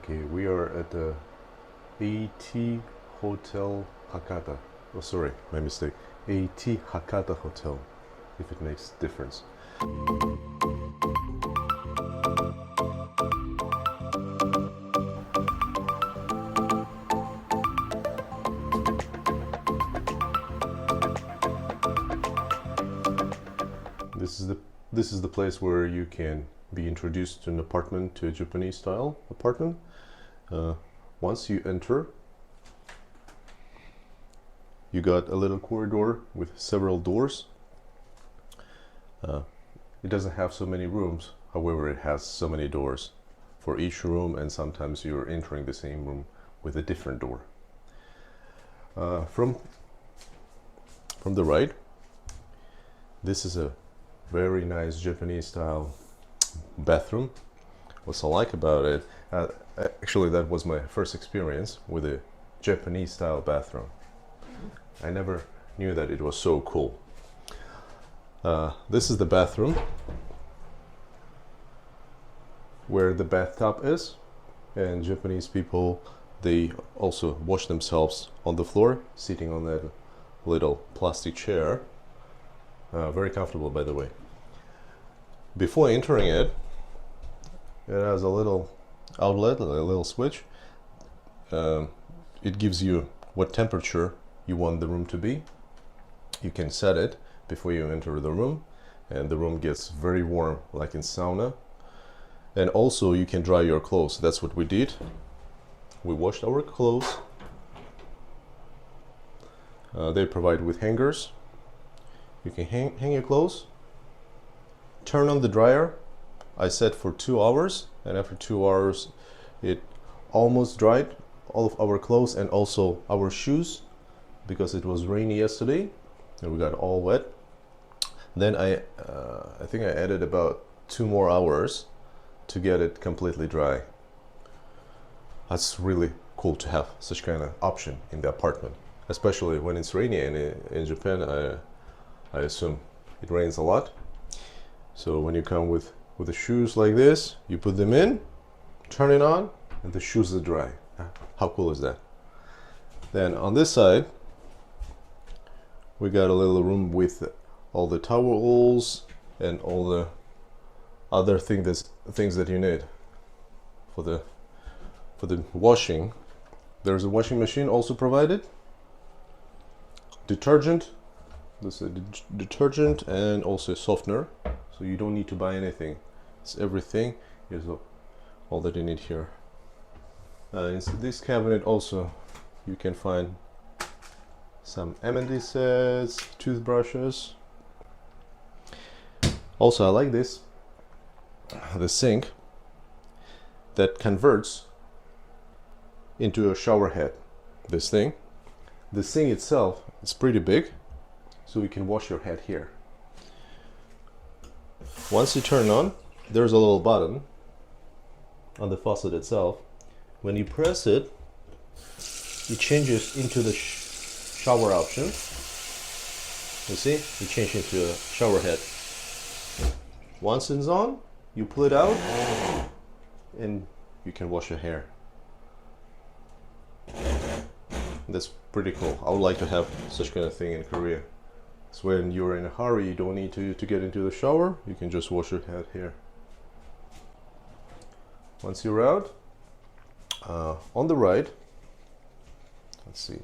Okay, we are at the A.T. Hotel Hakata. Oh, sorry, my mistake. A.T. Hakata Hotel, if it makes difference. This is the place where you can be introduced to an apartment, to a Japanese style apartment. Once you enter, you got a little corridor with several doors. It doesn't have so many rooms, however it has so many doors for each room, and sometimes you're entering the same room with a different door. From the right, this is a very nice Japanese style bathroom. What's I like about it, actually that was my first experience with a Japanese style bathroom. I never knew that it was so cool. This is the bathroom where the bathtub is, and Japanese people, they also wash themselves on the floor, sitting on that little plastic chair. Very comfortable, by the way. Before entering it, it has a little outlet, a little switch. It gives you what temperature you want the room to be. You can set it before you enter the room, and the room gets very warm, like in sauna. And also you can dry your clothes. That's what we did. We washed our clothes. They provide with hangers. You can hang your clothes. Turn on the dryer. I set for 2 hours, and after 2 hours it almost dried all of our clothes and also our shoes, because it was rainy yesterday and we got all wet. Then I think I added about 2 more hours to get it completely dry. That's really cool to have such kind of option in the apartment, especially when it's rainy. And in Japan, I assume it rains a lot. So when you come with the shoes like this, you put them in, turn it on, and the shoes are dry. How cool is that? Then on this side, we got a little room with all the towels and all the other things that you need for the washing. There's a washing machine also provided. Detergent. This is a detergent and also a softener. So you don't need to buy anything. It's everything. Here's all that you need here. In this cabinet also you can find some M&D sets, toothbrushes. Also, I like this, the sink that converts into a shower head. The sink itself is pretty big, so you can wash your head here. Once you turn on, there's a little button on the faucet itself. When you press it, it changes into the shower option. You see, it changed into a shower head. Once it's on, you pull it out and you can wash your hair. That's pretty cool. I would like to have such kind of thing in Korea. So when you're in a hurry, you don't need to get into the shower. You can just wash your head here. Once you're out, on the right, let's see,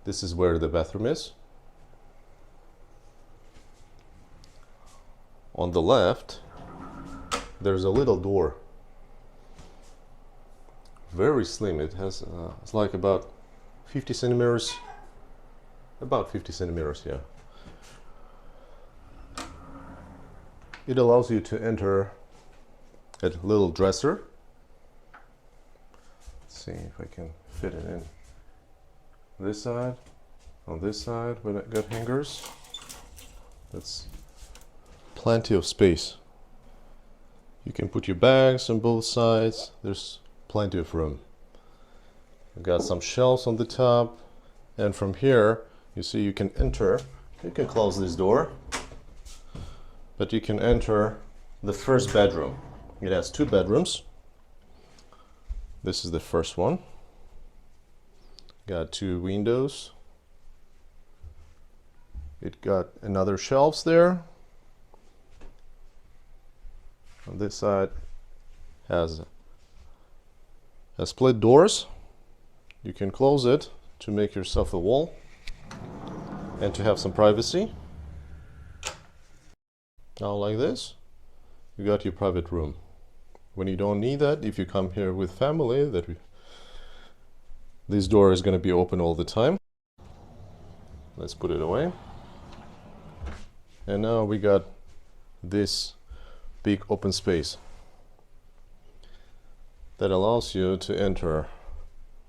this is where the bathroom is. On the left, there's a little door. Very slim. It has it's like about 50 centimeters. About 50 centimeters, yeah. It allows you to enter a little dresser. Let's see if I can fit it in. This side, on this side, we got hangers. That's plenty of space. You can put your bags on both sides. There's plenty of room. We've got some shelves on the top, and from here, you see you can enter. You can close this door, but you can enter the first bedroom. It has 2 bedrooms. This is the first one. Got 2 windows. It got another shelves there. On this side has split doors. You can close it to make yourself a wall and to have some privacy. Now like this, you got your private room. When you don't need that, if you come here with family, this door is going to be open all the time. Let's put it away. And now we got this big open space that allows you to enter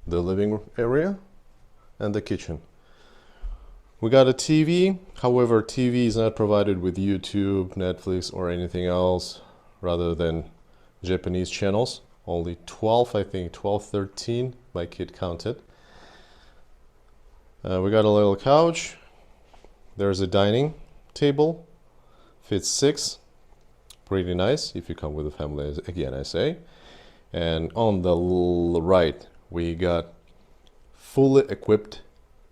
the living area and the kitchen. We got a TV, however TV is not provided with YouTube, Netflix or anything else rather than Japanese channels. Only 12, I think 12, 13 my kid counted. We got a little couch. There's a dining table, fits 6. Pretty nice if you come with a family, again I say. And on the right we got fully equipped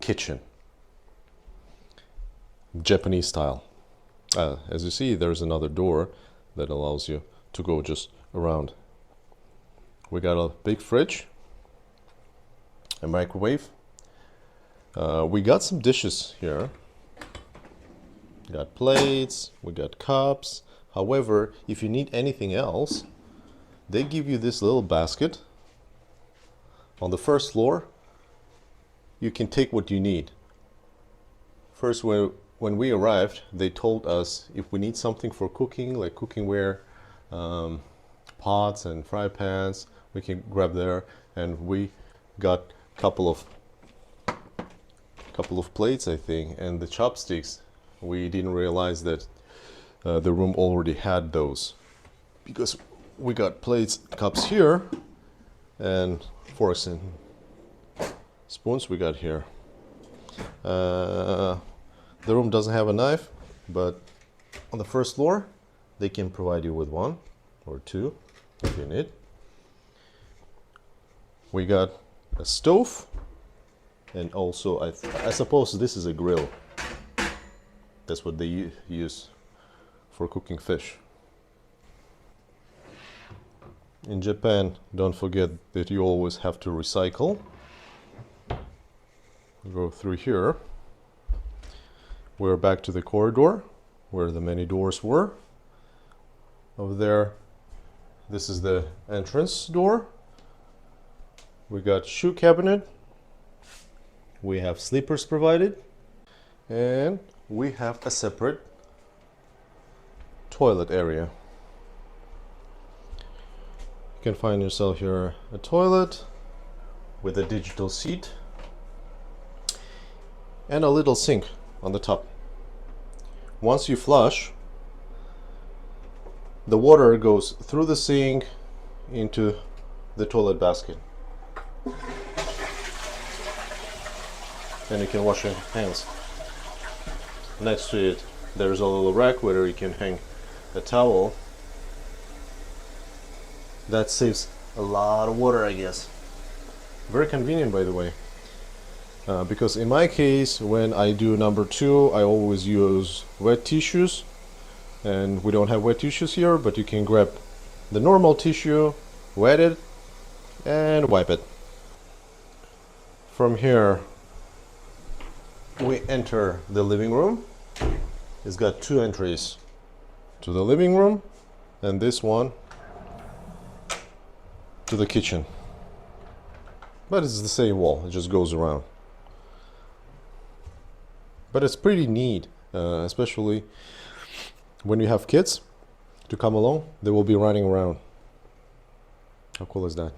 kitchen, Japanese style. As you see, there's another door that allows you to go just around. We got a big fridge, a microwave. We got some dishes here. Got plates, we got cups. However, if you need anything else, they give you this little basket. On the first floor, you can take what you need. First, when we arrived, they told us if we need something for cooking, like cookingware, pots and fry pans, we can grab there. And we got a couple of plates, I think, and the chopsticks. We didn't realize that the room already had those, because we got plates, cups here, and forks and spoons we got here. The room doesn't have a knife, but on the first floor they can provide you with 1 or 2 if you need. We got a stove, and also I suppose this is a grill. That's what they use for cooking fish. In Japan, don't forget that you always have to recycle. Go through here. We're back to the corridor where the many doors were. Over there, this is the entrance door. We got shoe cabinet. We have sleepers provided. And we have a separate toilet area. You can find yourself here a toilet with a digital seat and a little sink on the top. Once you flush, the water goes through the sink into the toilet basket, and you can wash your hands. Next to it, there's a little rack where you can hang a towel. That saves a lot of water, I guess. Very convenient, by the way. Because in my case, when I do number 2, I always use wet tissues. And we don't have wet tissues here, but you can grab the normal tissue, wet it, and wipe it. From here, we enter the living room. It's got 2 entries to the living room, and this one to the kitchen. But it's the same wall, it just goes around. But it's pretty neat, especially when you have kids to come along, they will be running around. How cool is that?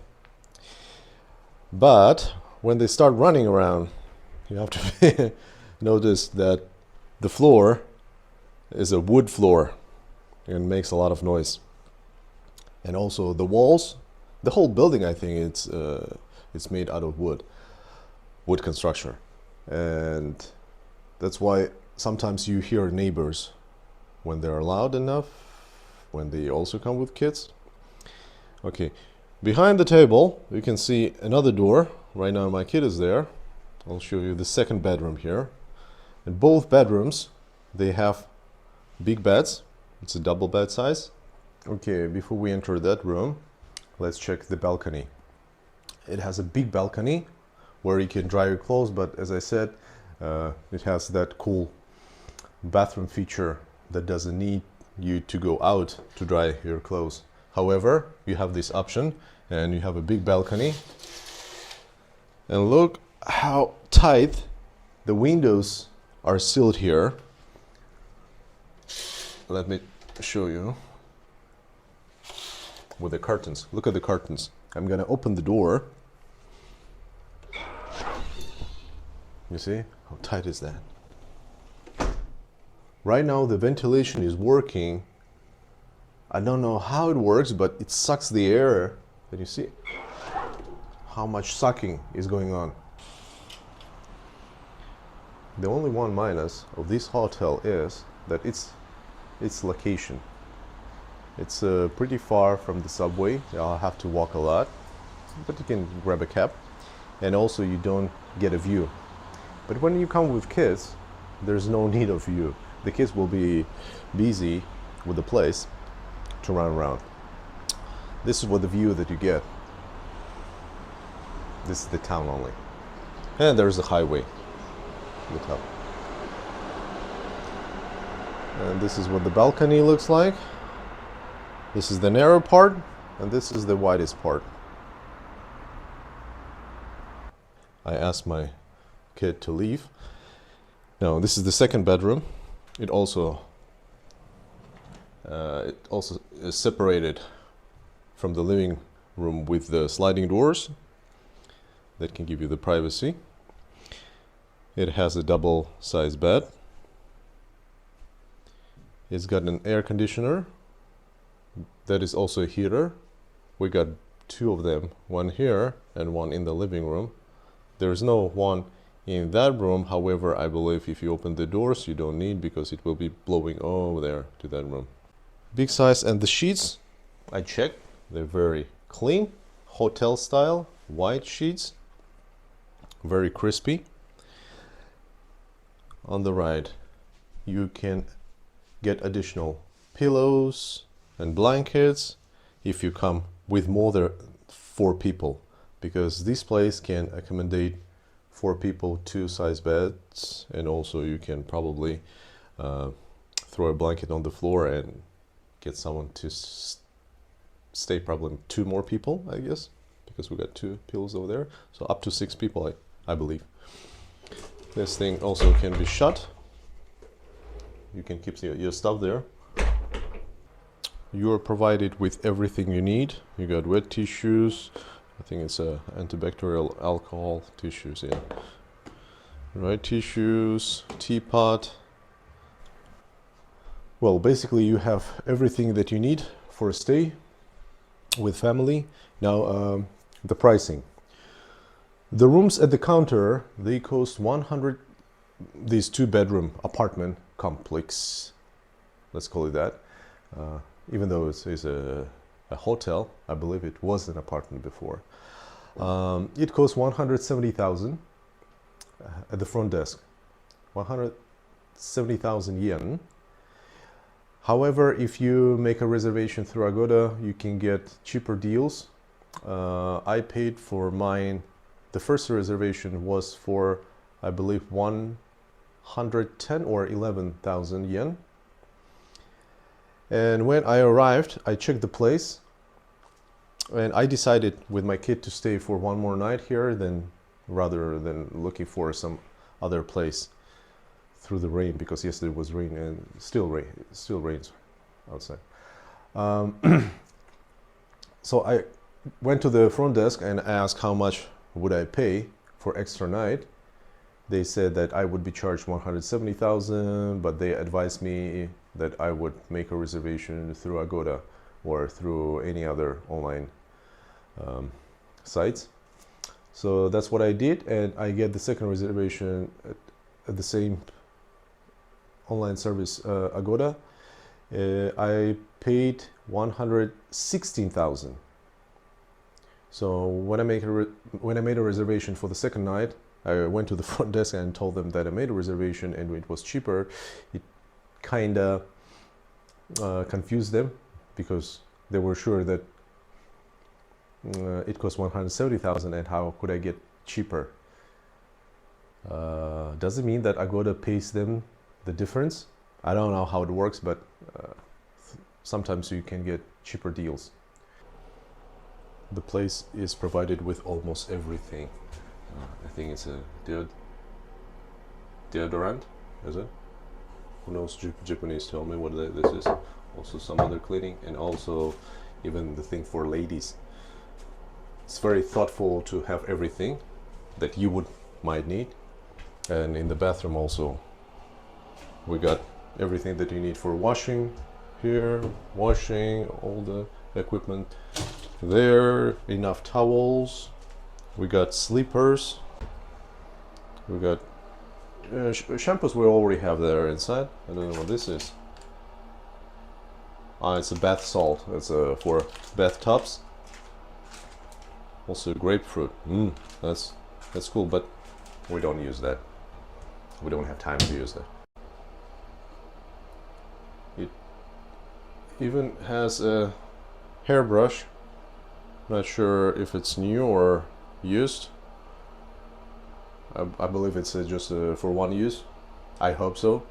But when they start running around, you have to notice that the floor is a wood floor and makes a lot of noise. And also the walls, the whole building, I think it's made out of wood construction. And that's why sometimes you hear neighbors when they're loud enough, when they also come with kids. Okay, Behind the table, you can see another door. Right now my kid is there. I'll show you the second bedroom here. In both bedrooms, they have big beds. It's a double bed size. Okay, before we enter that room, let's check the balcony. It has a big balcony where you can dry your clothes, but as I said, it has that cool bathroom feature that doesn't need you to go out to dry your clothes. However, you have this option and you have a big balcony. And look how tight the windows are sealed here. Let me show you with the curtains. Look at the curtains. I'm gonna open the door. You see how tight is that? Right now the ventilation is working. I don't know how it works, but it sucks the air. Can you see how much sucking is going on? The only one minus of this hotel is that its location. It's pretty far from the subway. I'll have to walk a lot, but you can grab a cab, and also you don't get a view. But when you come with kids, there's no need of view. The kids will be busy with the place to run around. This is what the view that you get. This is the town only. And there's the highway. Look up. And this is what the balcony looks like. This is the narrow part, and this is the widest part. I asked my kid to leave. Now, this is the second bedroom. It also is separated from the living room with the sliding doors that can give you the privacy. It has a double size bed. It's got an air conditioner that is also a heater. We got two of them, one here and one in the living room. There's no one in that room. However, I believe if you open the doors, you don't need, because it will be blowing over there to that room. Big size, and the sheets, I checked, they're very clean, hotel style, white sheets, very crispy. On the right, you can get additional pillows and blankets if you come with more than 4 people, because this place can accommodate 4 people, 2 size beds, and also you can probably throw a blanket on the floor and get someone to stay, probably 2 more people, I guess, because we got 2 pillows over there, so up to 6 people, I believe. This thing also can be shut. You can keep your stuff there. You are provided with everything you need. You got wet tissues. I think it's antibacterial alcohol tissues, yeah. Right, tissues, teapot. Well, basically you have everything that you need for a stay with family. Now, the pricing. The rooms at the counter, they cost 100, this 2-bedroom apartment complex, let's call it that. Even though it's a hotel, I believe it was an apartment before. It costs 170,000 at the front desk, 170,000 yen. However, if you make a reservation through Agoda, you can get cheaper deals. I paid for mine, the first reservation was for, I believe, 110 or 11,000 yen. And when I arrived, I checked the place, and I decided with my kid to stay for 1 more night here, rather than looking for some other place through the rain, because yesterday was rain and still rains outside. So I went to the front desk and asked how much would I pay for extra night. They said that I would be charged 170,000, but they advised me that I would make a reservation through Agoda or through any other online sites. So that's what I did, and I get the second reservation at the same online service, Agoda. I paid 116,000. So when I made a reservation for the second night, I went to the front desk and told them that I made a reservation and it was cheaper. It kind of confused them because they were sure that it cost 170,000 and how could I get cheaper? Does it mean that I gotta pay them the difference? I don't know how it works, but sometimes you can get cheaper deals. The place is provided with almost everything. I think it's a deodorant, is it? Who knows Japanese? Tell me what this is. Also some other cleaning, and also even the thing for ladies. It's very thoughtful to have everything that you might need. And in the bathroom also, we got everything that you need for washing here, washing, all the equipment there, enough towels. We got sleepers. We got shampoos we already have there inside. I don't know what this is. It's a bath salt. It's for bathtubs. Also grapefruit. That's cool, but we don't use that. We don't have time to use that. It even has a hairbrush. Not sure if it's new or used. I believe it's just for one use. I hope so.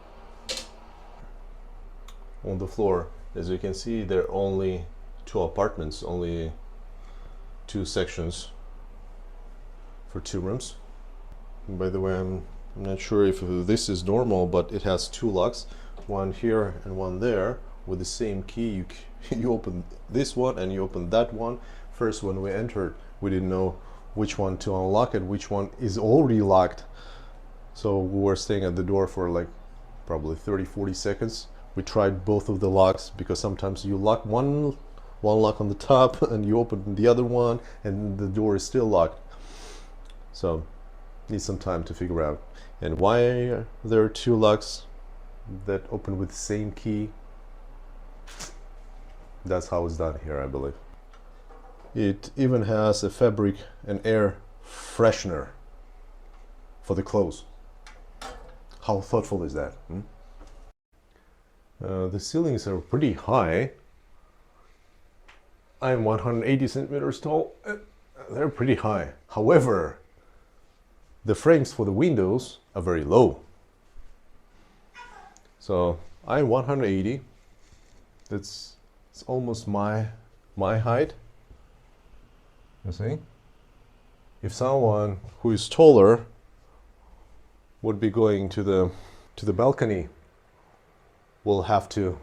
On the floor, as you can see, there are only 2 apartments, only 2 sections for 2 rooms. And by the way, I'm not sure if this is normal, but it has 2 locks, one here and one there, with the same key. You open this one and you open that one. First, when we entered, we didn't know which one to unlock and which one is already locked. So we were staying at the door for like probably 30-40 seconds. We tried both of the locks because sometimes you lock one lock on the top and you open the other one and the door is still locked. So need some time to figure out. And why there are 2 locks that open with the same key? That's how it's done here, I believe. It even has a fabric and air freshener for the clothes. How thoughtful is that? The ceilings are pretty high. I'm 180 centimeters tall. They're pretty high. However, the frames for the windows are very low. So I'm 180. It's almost my height. You see? If someone who is taller would be going to the balcony, will have to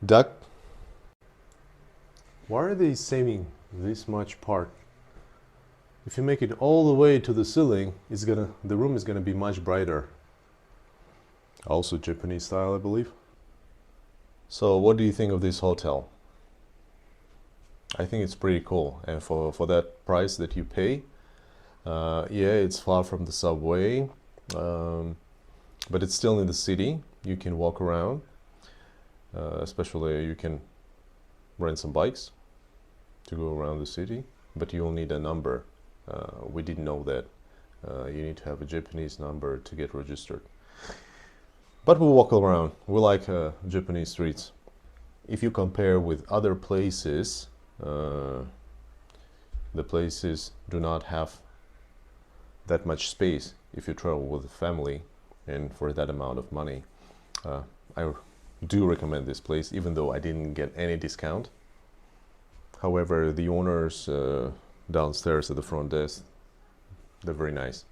duck. Why are they saving this much part? If you make it all the way to the ceiling, the room is gonna be much brighter. Also Japanese style, I believe. So what do you think of this hotel? I think it's pretty cool, and for that price that you pay, yeah, it's far from the subway, but it's still in the city. You can walk around, especially you can rent some bikes to go around the city, but you'll need a number. We didn't know that. You need to have a Japanese number to get registered. But we'll walk around. We like Japanese streets. If you compare with other places, the places do not have that much space if you travel with a family, and for that amount of money. I do recommend this place, even though I didn't get any discount. However, the owners downstairs at the front desk, they're very nice.